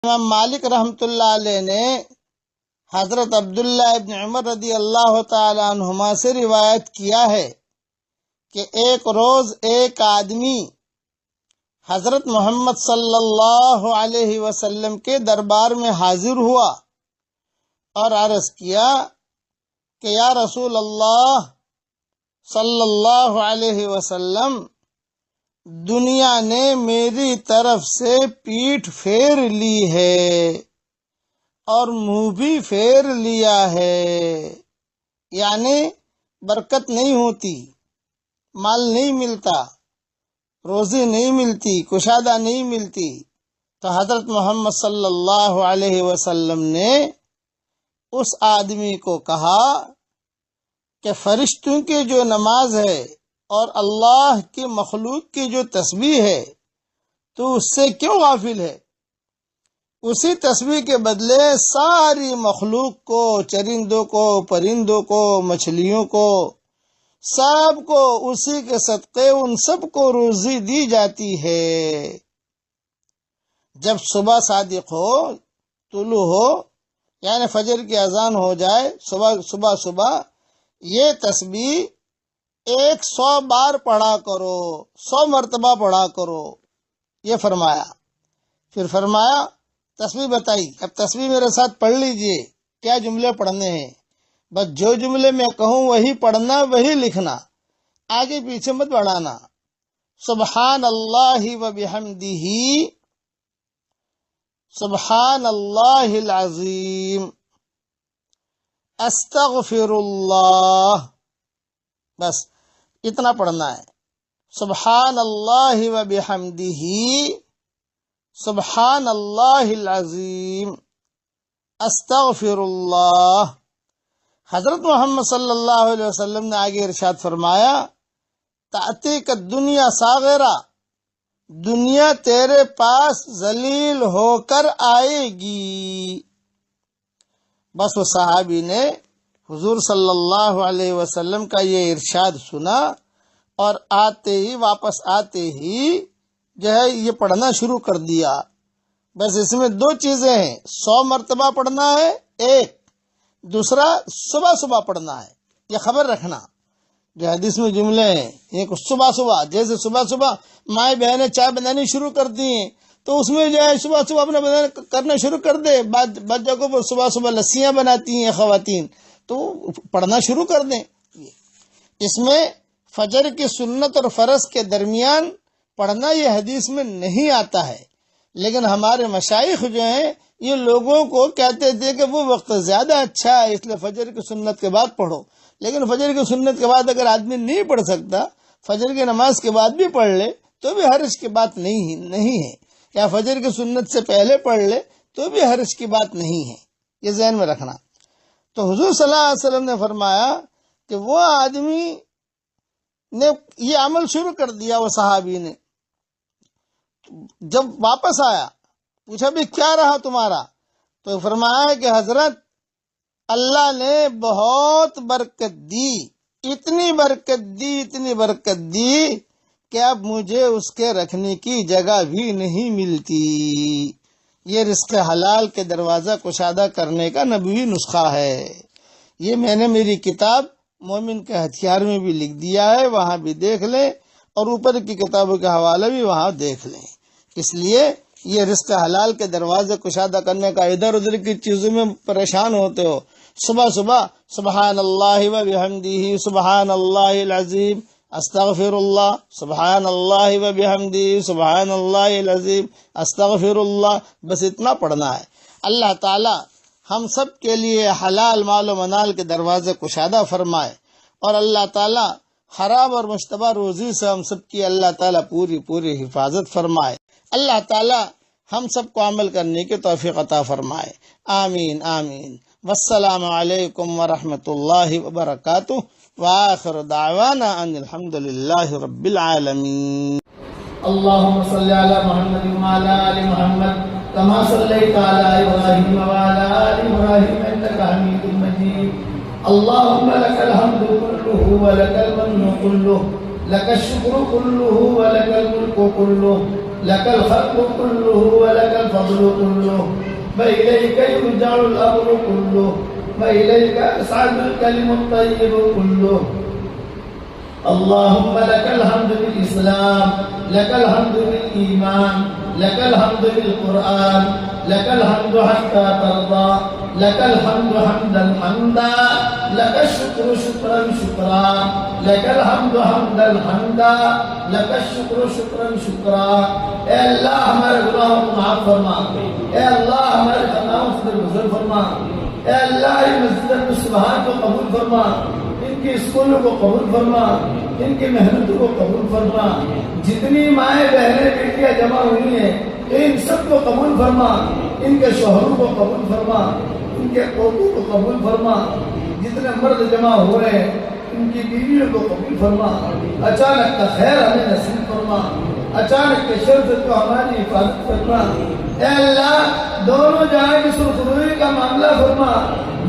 امام مالک رحمۃ اللہ علیہ نے حضرت عبداللہ ابن عمر رضی اللہ تعالی عنہما سے روایت کیا ہے کہ ایک روز ایک آدمی حضرت محمد صلی اللہ علیہ وسلم کے دربار میں حاضر ہوا اور عرض کیا کہ یا رسول اللہ صلی اللہ علیہ وسلم، دنیا نے میری طرف سے پیٹھ پھیر لی ہے اور منہ بھی پھیر لیا ہے، یعنی برکت نہیں ہوتی، مال نہیں ملتا، روزی نہیں ملتی، کشادہ نہیں ملتی۔ تو حضرت محمد صلی اللہ علیہ وسلم نے اس آدمی کو کہا کہ فرشتوں کی جو نماز ہے اور اللہ کی مخلوق کی جو تسبیح ہے تو اس سے کیوں غافل ہے؟ اسی تسبیح کے بدلے ساری مخلوق کو، چرندوں کو، پرندوں کو، مچھلیوں کو، سب کو اسی کے صدقے ان سب کو روزی دی جاتی ہے۔ جب صبح صادق ہو، طلوع ہو، یعنی فجر کی اذان ہو جائے، صبح یہ تسبیح 100 بار پڑھا کرو، 100 مرتبہ پڑھا کرو، یہ فرمایا۔ پھر فرمایا تسبیح بتائی، اب تسبیح میرے ساتھ پڑھ لیجئے، کیا جملے پڑھنے ہیں، بس جو جملے میں کہوں وہی پڑھنا، وہی لکھنا، آگے پیچھے مت بڑھانا۔ سبحان اللہ و بحمدہ، سبحان اللہ العظیم، استغفر اللہ، بس اتنا پڑھنا ہے۔ سبحان اللہ و بحمدہ، سبحان اللہ العظیم، استغفر اللہ۔ حضرت محمد صلی اللہ علیہ وسلم نے آگے ارشاد فرمایا، تأتیک الدنیا صاغرہ، دنیا تیرے پاس ذلیل ہو کر آئے گی۔ بس وہ صحابی نے حضور صلی اللہ علیہ وسلم کا یہ ارشاد سنا اور واپس آتے ہی جو ہے یہ پڑھنا شروع کر دیا۔ بس اس میں 2 چیزیں ہیں، 100 مرتبہ پڑھنا ہے ایک، دوسرا صبح پڑھنا ہے۔ یہ خبر رکھنا، جو حدیث میں جملے ہیں، یہ صبح جیسے صبح مائیں بہنیں چائے بنانی شروع کرتی ہیں تو اس میں جو ہے صبح اپنا کرنا شروع کر دے، بعض جگہوں پر صبح لسیاں بناتی ہیں خواتین، تو پڑھنا شروع کر دیں۔ اس میں فجر کی سنت اور فرض کے درمیان پڑھنا یہ حدیث میں نہیں آتا ہے، لیکن ہمارے مشائخ جو ہیں یہ لوگوں کو کہتے تھے کہ وہ وقت زیادہ اچھا ہے، اس لیے فجر کی سنت کے بعد پڑھو۔ لیکن فجر کی سنت کے بعد اگر آدمی نہیں پڑھ سکتا، فجر کی نماز کے بعد بھی پڑھ لے تو بھی حرج کی بات نہیں ہے، یا فجر کی سنت سے پہلے پڑھ لے تو بھی حرج کی بات نہیں ہے، یہ ذہن میں رکھنا۔ تو حضور صلی اللہ علیہ وسلم نے فرمایا کہ وہ آدمی نے یہ عمل شروع کر دیا، وہ صحابی نے جب واپس آیا پوچھا بھی کیا رہا تمہارا، تو فرمایا کہ حضرت اللہ نے بہت برکت دی، اتنی برکت دی کہ اب مجھے اس کے رکھنے کی جگہ بھی نہیں ملتی۔ یہ رزق حلال کے دروازہ کشادہ کرنے کا نبوی نسخہ ہے۔ یہ میں نے میری کتاب مومن کے ہتھیار میں بھی لکھ دیا ہے، وہاں بھی دیکھ لیں، اور اوپر کی کتابوں کے حوالے بھی وہاں دیکھ لیں۔ اس لیے یہ رزق حلال کے دروازے کشادہ کرنے کا ادھر ادھر کی چیزوں میں پریشان ہوتے ہو، صبح سبحان اللہ و بحمدہ، سبحان اللہ العظیم، استغفر اللہ، سبحان اللہ و بحمدہ، سبحان اللہ العظیم، استغفر اللہ، بس اتنا پڑھنا ہے۔ اللہ تعالی ہم سب کے لیے حلال مال و منال کے دروازے کشادہ فرمائے، اور اللہ تعالی حرام اور مشتبہ روزی سے ہم سب کی اللہ تعالی پوری حفاظت فرمائے۔ اللہ تعالی ہم سب کو عمل کرنے کی توفیق عطا فرمائے، آمین آمین۔ والسلام علیکم ورحمۃ اللہ وبرکاتہ، وآخر دعوانا ان الحمد للہ رب العالمین۔ اللهم صل على محمد وعلى آل محمد كما صليت على إبراهيم وعلى آل إبراهيم إنك حميد مجيد. اللهم لك الحمد كله ولك المن كله، لك الشكر كله ولك الملك كله. لك الخلق كله ولك الفضل كله وإليك يرجع الأمر كله وإليك يصعد الكلم الطيب كله اللهم لك الحمد بالإسلام لك الحمد بالإيمان لك الحمد بالقرآن لك الحمد حتى ترضى لك الحمد حمدا حمدا لك الشكر شكرا شكرا لك الحمد حمدا حمدا لك الشكر شكرا شكرا اے اللہ ہمارے گناہوں کو معاف فرما اے اللہ ہمارے خطاؤں سے درگزر فرما اے اللہ یہ مسجد سبحان کو قبول فرما ان کی اسکولوں کو قبول فرما ان کی محنتوں کو قبول فرما جتنی مائیں بہنیں بیٹیاں جمع ہوئی ہیں ان سب کو قبول فرما ان کے شوہروں کو قبول فرما ان کے پوتوں کو قبول فرما جتنے مرد جمع ہوئے ہیں ان کی بیویوں کو قبول فرما اچانک کا خیر ہمیں نصیب فرما اچانک کے شر سے تو ہماری حفاظت فرما اے اللہ دونوں جہاں کی سرخروئی کا معاملہ فرما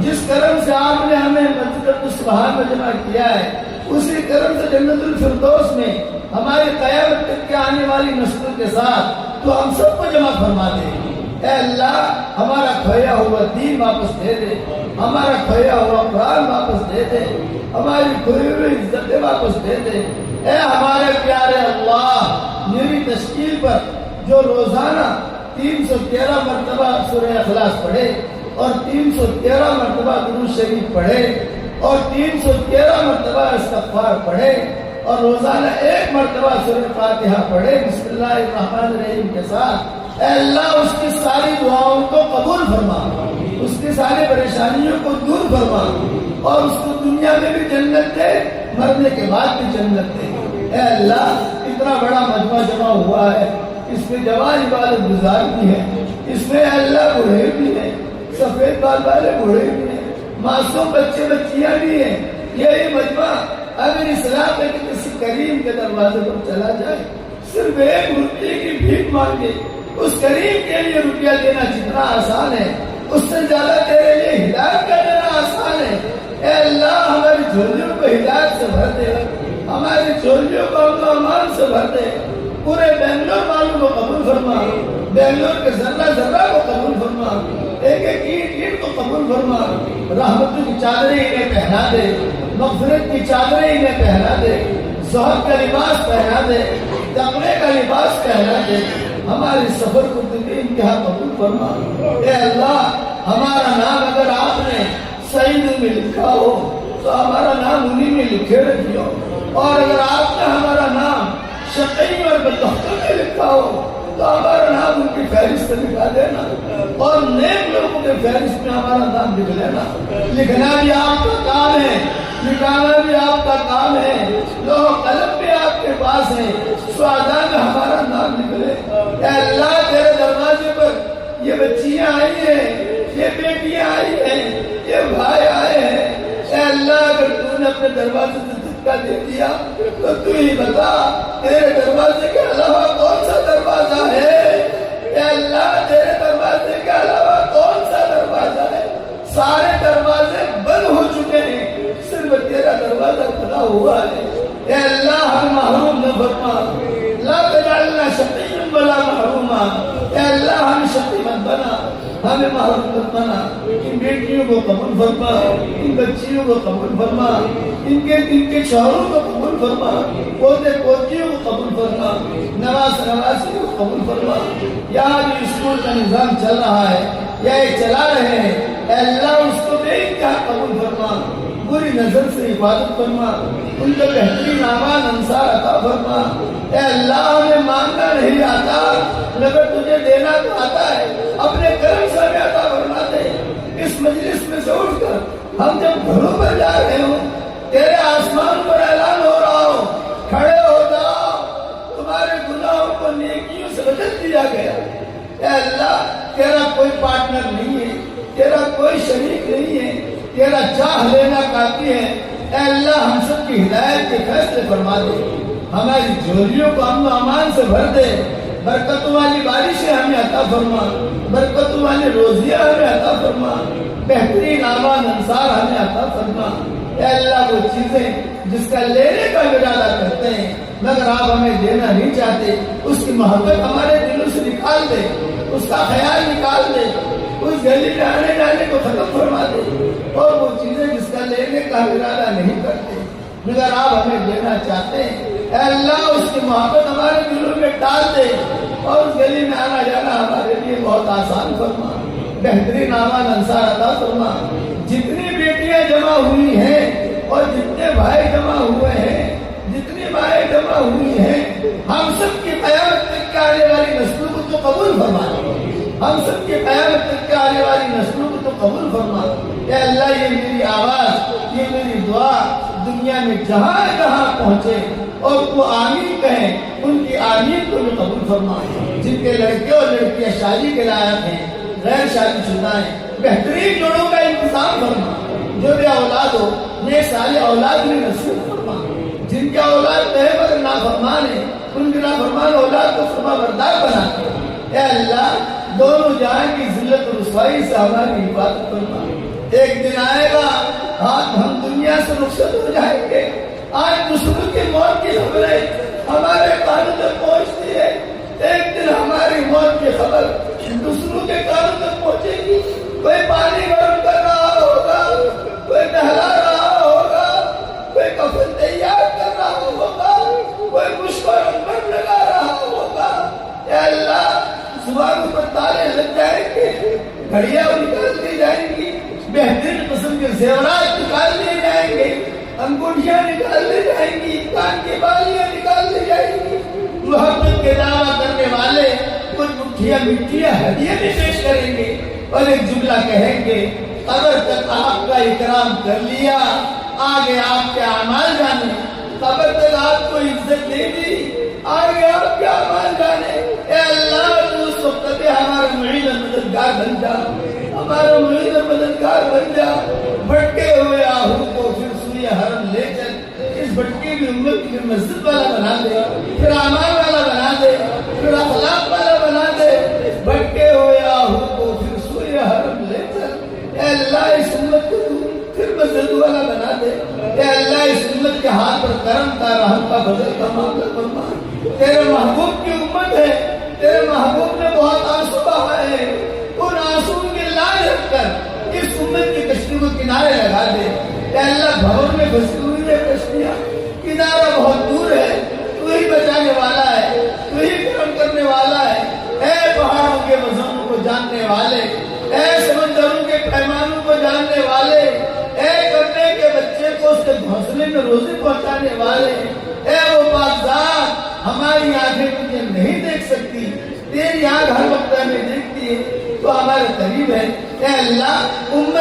جس کرم سے آپ نے ہمیں مسجد سبحان میں جمع کیا ہے اسی کرم سے جنت الفردوس میں ہماری قیامت تک کے آنے والی نسلوں کے ساتھ تو ہم سب کو جمع فرما دے اے اللہ ہمارا کھویا ہوا دین واپس دے دے ہمارا کھویا ہوا قرآن واپس دے دے ہماری کھوئی ہوئی عزتیں واپس دے دے اے ہمارے پیارے اللہ میری تشکیل پر جو روزانہ 313 مرتبہ سورہ اخلاص پڑھے اور 313 مرتبہ درود شریف پڑھے اور 313 مرتبہ استغفار پڑھے اور روزانہ 1 مرتبہ سورہ فاتحہ پڑھے بسم اللہ الرحمن الرحیم کے ساتھ اے اللہ اس کی ساری دعاؤں کو قبول فرما اس کی ساری پریشانیوں کو دور فرما اور اس کو دنیا میں بھی جنت دے مرنے کے بعد بھی جنت دے اے اللہ اتنا بڑا مجمع جمع ہوا ہے اس میں جوان عبادت گزار بھی ہے اس میں اللہ بوڑھے بھی ہیں سفید بال والے بوڑھے بھی ہیں معصوم بچے بچیاں بھی ہیں یہی مجمع اگر اسلام میں کسی کریم کے دروازے پر چلا جائے صرف 1 روپے کی بھیک مانگے اس کریم کے لیے روپیہ دینا جتنا آسان ہے اس سے زیادہ تیرے لیے ہدایت کا دینا آسان ہے اے اللہ ہماری جھولیوں کو ہدایت سے بھر دے ہماری جھولیوں کو امن و امان سے بھر دے پورے بنگلور والوں کو قبول فرما بنگلور کے ذرہ ذرہ کو قبول فرما ایک ایک اینٹ کو قبول فرما رحمتوں کی چادریں انہیں پہنا دے مغفرت کی چادریں انہیں پہنا دے زہد کا لباس پہنا دے تقوی کا لباس پہنا دے ہمارے سفر کو تجھے انتہا قبول فرما اے اللہ ہمارا نام اگر آپ نے سعید میں لکھا ہو تو ہمارا نام انہیں میں لکھے رکھیو اور اگر آپ نے ہمارا نام شقی اور بدبختوں میں لکھا ہو تو ہمارا نام ان کی فہرست میں لکھا دینا اور نیک لوگوں کے فہرست میں ہمارا نام لکھ لینا لکھنا بھی آپ کا کام ہے لکھانا بھی آپ کا کام ہے لوح قلم بھی آپ کے پاس ہے سعداء میں ہمارا نام لکھ لے اے اللہ تیرے دروازے پر یہ بچیاں آئی ہیں یہ بیٹیاں آئی ہیں یہ بھائی آئے ہیں اے اللہ اگر تو نے اپنے دروازے سے دھکا دے دیا تو تو ہی بتا تیرے دروازے کے علاوہ کون سا دروازہ ہے اے اللہ تیرے دروازے کے علاوہ کون سا دروازہ ہے سارے دروازے بند ہو چکے ہیں صرف تیرا دروازہ کھلا ہوا ہے اے اللہ ہم محروم نہ فرما لا تجعلنا شقیا ولا محروما اے اللہ ہم شقی مت بنا ہمیں محروم مت بنا ان بیٹیوں کو قبول فرما ان بچیوں کو قبول فرما ان کے شوہروں کو قبول فرما پوتے پوتیوں کو قبول فرما نواز نوازیوں کو قبول فرما یہاں بھی اسکول کا نظام چل رہا ہے یا یہ چلا رہے ہیں اے اللہ اس کو بے انتہا قبول فرما بری نظر سے حفاظت فرما ان کو بہترین اعمال انصار عطا فرما اے اللہ ہمیں مانگنا نہیں آتا مگر تجھے دینا تو آتا ہے اپنے کرم سے ہمیں عطا فرما دے اس مجلس میں سے اٹھ کر ہم جب گھروں پر جا رہے ہوں تیرے آسمان پر اعلان ہو رہا ہو کھڑے ہو جاؤ تمہارے گناہوں کو نیکیوں سے بدل دیا گیا اے اللہ تیرا کوئی پارٹنر نہیں ہے تیرا کوئی شریک نہیں ہے تیرا چاہ لینا کافی ہے اے اللہ ہم سب کی ہدایت کے فیصلے فرما دے ہماری جھولیوں کو امن و امان سے بھر دے برکتوں والی بارشیں ہمیں عطا فرما برکتوں والی روزیاں ہمیں عطا فرما بہترین اعمال انصار ہمیں عطا فرما اے اللہ وہ چیزیں جس کا لینے کا ارادہ کرتے ہیں مگر آپ ہمیں دینا نہیں چاہتے، اس کی محبت ہمارے دلوں سے نکال دے، اس کا خیال نکال دے، اس گلی میں آنے جانے کو ختم فرما دے، اور وہ چیزیں جس کا لینے کا ارادہ نہیں کرتے مگر آپ ہمیں دینا چاہتے ہیں، اے اللہ اس کی محبت ہمارے دلوں میں ڈال دے، اور اس گلی میں آنا جانا ہمارے لیے بہت آسان فرما، بہترین اعمال انصار عطا فرما۔ جتنی بیٹیاں جمع ہوئی ہیں اور جتنے بھائی جمع ہوئے ہیں، جتنی مائیں جمع ہوئی ہیں، ہم سب کی قیامت تک کے آنے والی نسلوں کو تو قبول فرما، ہم سب کی قیامت تک کے آنے والی نسلوں کو تو قبول فرما۔ اے اللہ یہ میری آواز، یہ میری دعا دنیا میں جہاں جہاں پہنچے اور وہ آمین کہیں، ان کی آمین کو بھی قبول فرما۔ جن کے لڑکے اور لڑکیاں شادی کے لائق ہیں، غیر شادی شدہ ہیں، بہترین جوڑوں کا انتظام فرما، جو بھی اولاد ہو نیک صالح اولاد بھی نصیب فرما۔ جن کے اولاد ہے مگر نافرمان ہے، ان کی نافرمان اولاد کو فرما بردار بنا۔ اے اللہ دونوں جہاں کی ذلت و رسوائی سے ہماری حفاظت فرما۔ ایک دن آئے گا آج ہم دنیا سے رخصت ہو جائیں گے، آج دوسروں کی موت کی خبریں ہمارے کانوں تک پہنچتی ہے، ایک دن ہماری موت کی خبر دوسروں کے کانوں تک پہنچے گی۔ کوئی پانی گرم کر رہا ہوگا، کوئی نہلا رہا ہوگا، کوئی کفن تیار کر رہا ہوگا، کوئی مشک اور عنبر لگا رہا ہوگا۔ اے اللہ زبانوں پر تالے لگ جائیں گے، گھڑیاں نکال دی جائیں گی، بہترین قسم کے زیورات نکال دیے جائیں گے، انگوٹھیاں نکال دی جائیں گی، کان کی بالیاں نکال دی جائیں گی۔ محبت کے دعویٰ کرنے والے کچھ مٹھیاں مٹھیاں ہدیے بھی پیش کریں گے اور ایک جملہ کہیں گے، قبر تک آپ کا اکرام کر لیا، آگے آپ کے اعمال جانے۔ قبر تک آپ کو عزت دے دی، آگے آپ کے اعمال جانے۔ اے اللہ تو اس وقت پہ ہمارا معین اور مددگار بن جا، ہمارا معین اور مددگار بن جا۔ بھٹکے ہوئے آہو کو پھر سوئے حرم لے چل، اس بھٹکی ہوئی امت کی مسجد والا بنا دے، پھر اعمال والا بنا دے، پھر اخلاق والا بنا دے۔ بھٹکے ہوئے آہو کو پھر سوئے حرم لے چل، اے اللہ اس امت کو تو پھر مسجد والا بنا دے۔ اے اللہ اس امت کے ہاتھ پر کرم کا رحم کا بدل کا معاملہ فرما۔ تیرے محبوب کی امت ہے، تیرے محبوب نے بہت آنسو بہائے ہیں، ان آنسو کی لاج رکھ کر اس امت کی کشتی کو کنارے لگا دے۔ اے اللہ بھور میں پھنسی ہوئی ہے کشتیاں، کنارہ بہت دور ہے، تو ہی بچانے والا ہے، تو ہی کرم کرنے والا ہے۔ اے پہاڑوں کے وزنوں کو جاننے والے، اے سمندروں کے پیمانوں کو جاننے والے، اے کرنے کے بچے کو اس کے گھونسلے میں روزی پہنچانے والے، اے وہ پاک ذات ہماری آنکھیں تجھے نہیں دیکھ سکتی، تیری آنکھ ہر وقت ہمیں دیکھتی ہے، تو ہمارے قریب ہے۔ اے اللہ امت